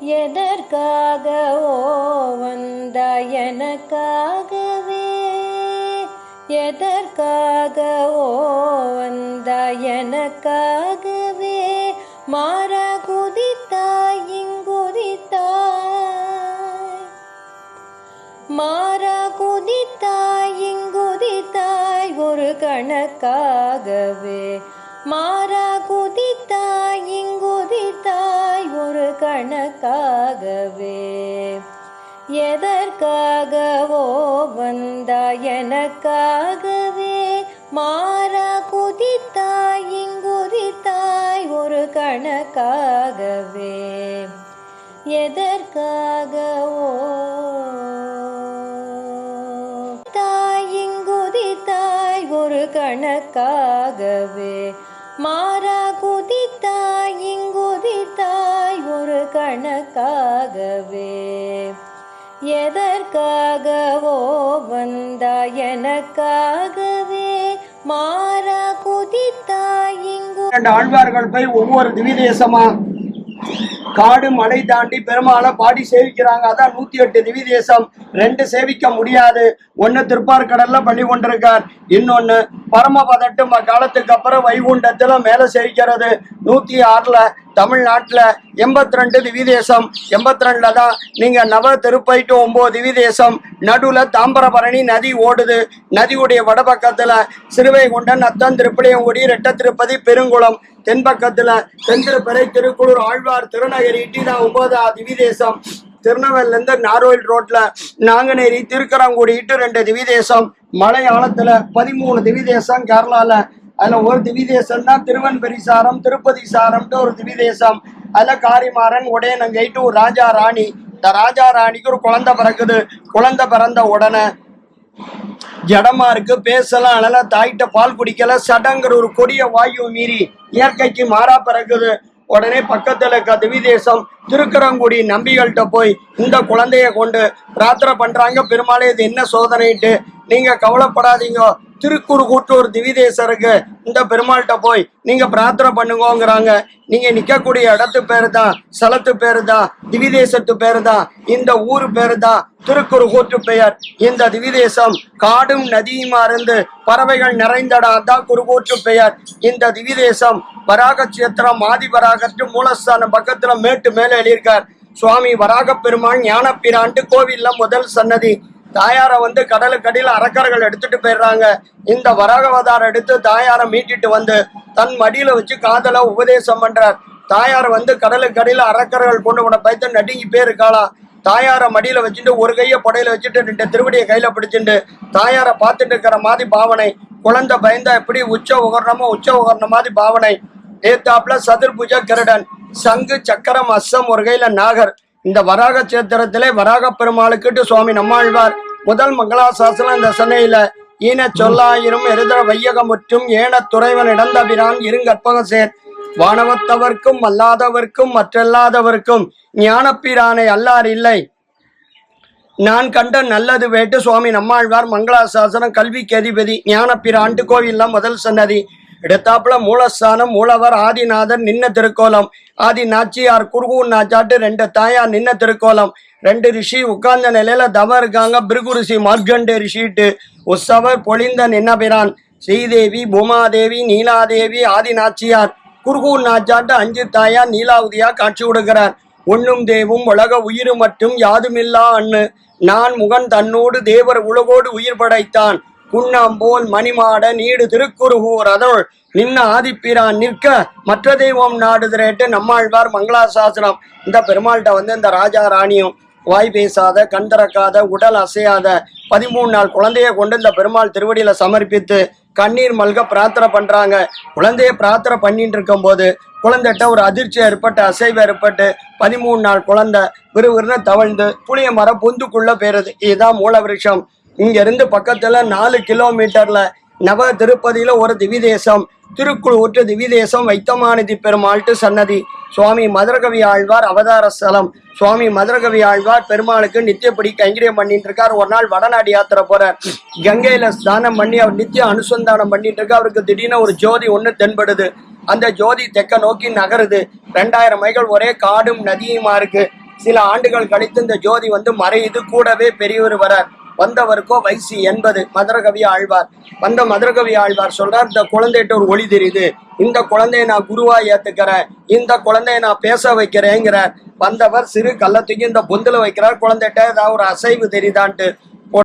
எதற்காகவோ வந்த எனக்காகவே, எதற்காகவோ வந்த எனக்காகவே, மாற குதித்தாய் இங்குதித்தாய், மாற குதித்தாய் இங்குதித்தாய் ஒரு கணக்காகவே, மாற குதித்தாய் இங்குதித்தாய் ஒரு கணக்காகவே. எதற்காகவோ வந்த எனக்காகவே, மாற குதித்தாய் இங்குதித்தாய் ஒரு கணக்காகவே. எதற்காகவோ தாய் இங்குதித்தாய் ஒரு கணக்காகவே, மாற குதித்தாய் இங்குதித்தாய் ஒரு கணக்காகவே. எதற்காகவோ வந்த எனக்காகவே, மாற குதித்தாய் இங்கு. ஆழ்வார்கள் போய் ஒவ்வொரு திவிதேசமா காடு மலை தாண்டி பெருமாளை பாடி சேவிக்கிறாங்க. அதான் 108 திவிதேசம். 2 சேவிக்க முடியாது. ஒன்னு திருப்பார்கடல்ல பண்ணி கொண்டிருக்கார், இன்னொன்னு பரமபதட்டு காலத்துக்கு அப்புறம் வைகுண்டத்துல மேல சேவிக்கிறது. 106ல தமிழ்நாட்டுல 82 திவிதேசம். 82ல தான் நீங்க நவ திருப்பைட்டு 9 திவிதேசம். நடுவுல தாம்பரபரணி நதி ஓடுது. நதியுடைய வடபக்கத்துல சிறுவைகுண்டன், அத்தன், திருப்பளியங்குடி, ரெட்ட திருப்பதி, பெருங்குளம். தென்பக்கத்துல தென்திருப்பறை, திருக்குளூர், ஆழ்வார், திருநகரி, இட்டினா 9 திவிதேசம். திருநெல்வேலில இருந்து நாரோயில் ரோட்ல நாங்குநேரி, திருக்கரங்குடி, 2 திவிதேசம். மலையாளத்துல 13 திவிதேசம். கேரளால அதுல ஒரு திவிதேசம் தான் திருவன்பெரி சாரம், திருப்பதி சாரம்ட்டு ஒரு திவிதேசம். அதுல காரிமாறன், உடையநங்கைட்டு ஒரு ராஜா ராணி. இந்த ராஜா ராணிக்கு ஒரு குழந்தை பிறக்குது. குழந்தை பிறந்த உடனே ஜடமா இருக்கு, பேசலாம், அழல, தாயிட்ட பால் குடிக்கல, சடங்குற ஒரு கொடிய வாயு மீறி இயற்கைக்கு மாறா பிறகுது. உடனே பக்கத்துல இருக்க திவிதேசம் திருக்கரங்குடி நம்பிகள்கிட்ட போய் இந்த குழந்தைய கொண்டு பிரார்த்தனை பண்றாங்க. பெருமாளே இது என்ன சோதனைட்டு, நீங்க கவலைப்படாதீங்க, திருக்குறுகூட்டூர் திவிதேசம் இருக்கு, இந்த பெருமாள்கிட்ட போய் நீங்க பிரார்த்தனை பண்ணுங்கிறாங்க. நீங்க நிக்கக்கூடிய இடத்து பேரு தான், ஸ்தலத்து பேரு தான், திவிதேசத்து பேரு தான், இந்த ஊரு பேரு தான் திருக்குறுகூட்டு பெயர். இந்த திவிதேசம் காடும் நதியுமா இருந்து பறவைகள் நிறைந்ததான் குறுகூட்டு பெயர். இந்த திவிதேசம் வராக சேத்திரம், ஆதி வராகத்து மூலஸ்தானம் பக்கத்துல மேட்டு மேல எழுதியிருக்கார். சுவாமி வராக பெருமாள் ஞானப்பிரான்ட்டு கோவில்ல முதல் சன்னதி. தாயார வந்து கடலுக்கடியில் அரக்கர்கள் எடுத்துட்டு போயிடுறாங்க. இந்த வராகவதாரம் எடுத்து தாயார மீட்டிட்டு வந்து தன் மடியில வச்சு காதல உபதேசம் பண்றார். தாயார் வந்து கடலுக்கடியில அரக்கர்கள் கொண்டு உன பயத்த நடுங்கி பேருக்காளா. தாயார மடியில வச்சுட்டு ஒரு கைய புடையில வச்சுட்டு 2 திருவடியை கையில பிடிச்சிட்டு தாயார பார்த்துட்டு இருக்கிற மாதிரி பாவனை. குழந்தை பயந்தா எப்படி உச்ச உகரண மாதிரி பாவனை. ஏத்தாப்புல சதுர்புஜ கருடன், சங்கு, சக்கரம், அஸ்ஸம், ஒரு கையில நாகர். இந்த வராக சேத்திரத்திலே வராக பெருமாளுக்கிட்டு சுவாமி நம்மாழ்வார் முதல் மங்களாசாசனம் இந்த சென்னையில ஈன சொல்லாயிரும் எருதர வையகம் முற்றும் ஏன துறைவன் இடந்தபிரான் இருங்கற்பகம் சேர் வானவத்தவர்க்கும் அல்லாதவர்க்கும் மற்றல்லாதவர்க்கும் ஞானப்பிரானை அல்லார் இல்லை நான் கண்ட நல்லது வேட்டு. சுவாமி நம்மாழ்வார் மங்களாசாசனம் கல்விக்கு அதிபதி ஞானப்பிரான்ட்டு கோவில்லாம் முதல் சன்னதி. எடுத்தாப்புல மூலஸ்தானம் மூலவர் ஆதிநாதர் நின்ன திருக்கோலம். ஆதி நாச்சியார் குருகூர் நாச்சாட்டு 2 தாயார் நின்ன திருக்கோலம். 2 ரிஷி உட்கார்ந்த நிலையில தவ இருக்காங்க. பிருகு ரிஷி மார்கண்டே ரிஷிட்டு உற்சவர் பொழிந்த நின்னபிரான் ஸ்ரீதேவி, பூமாதேவி, நீலாதேவி, ஆதி நாச்சியார். குருகூர் நாச்சாட்டு 5 தாயார் நீலாவதியா காட்சி கொடுக்கிறார். ஒன்னும் தேவும் உலக உயிர் மட்டும் யாதுமில்லா அண்ணு நான் முகன் தன்னோடு தேவர் உலகோடு உயிர் படைத்தான் குண்ணாம்போல் மணிமாட நீடு திருக்குறுகூர் அதோள் நின்ன ஆதிப்பிரான் நிற்க மற்ற தெய்வம் நாடுதிரேட்டு நம்மாழ்வார் மங்களாசாசனம். இந்த பெருமாள்கிட்ட வந்து இந்த ராஜா ராணியும் வாய் பேசாத, கண் திறக்காத, உடல் அசையாத 13 நாள் குழந்தைய கொண்டு இந்த பெருமாள் திருவடியில சமர்ப்பித்து கண்ணீர் மல்க பிரார்த்தனை பண்றாங்க. குழந்தைய பிரார்த்தனை பண்ணிட்டு இருக்கும் போது குழந்தைகிட்ட ஒரு அதிர்ச்சி ஏற்பட்டு, அசைவு ஏற்பட்டு 13 நாள் குழந்தை விறுவிறுன்னு தவழ்ந்து புளிய மரம் பொந்துக்குள்ள போயிருது. இதுதான் மூல விருட்சம். இங்க இருந்து பக்கத்துல 4 கிலோமீட்டர்ல நவ திருப்பதியில ஒரு திவிதேசம், திருக்குளூற்று திவிதேசம், வைத்தமாநிதி பெருமாள்ட்டு சன்னதி. சுவாமி மதுரகவி ஆழ்வார் அவதார ஸ்தலம். சுவாமி மதுரகவி ஆழ்வார் பெருமாளுக்கு நித்தியப்படி கைங்கரியம் பண்ணிட்டு இருக்கார். ஒரு நாள் வடநாடு யாத்திரை போறார். கங்கையில ஸ்நானம் பண்ணி அவர் நித்திய அனுசந்தானம் பண்ணிட்டு இருக்க. அவருக்கு திடீர்னு ஒரு ஜோதி ஒண்ணு தென்படுது. அந்த ஜோதி தெற்க நோக்கி நகருது. 2000 மைல் ஒரே காடும் நதியுமா இருக்கு. சில ஆண்டுகள் கழித்து இந்த ஜோதி வந்து மறையுது. கூடவே பெரியவர் வரார். வந்தவருக்கோ வயசு 80. மதுரகவி ஆழ்வார் வந்த மதுரகவி ஆழ்வார் சொல்றார், இந்த குழந்தைகிட்ட ஒரு ஒளி தெரியுது, இந்த குழந்தைய நான் குருவா ஏத்துக்கிறேன், இந்த குழந்தைய நான் பேச வைக்கிறேங்கிறார். வந்தவர் சிறு கள்ளத்துக்கு இந்த பொந்துல வைக்கிறார். குழந்தைகிட்ட ஏதாவது ஒரு அசைவு தெரியுதான்ட்டு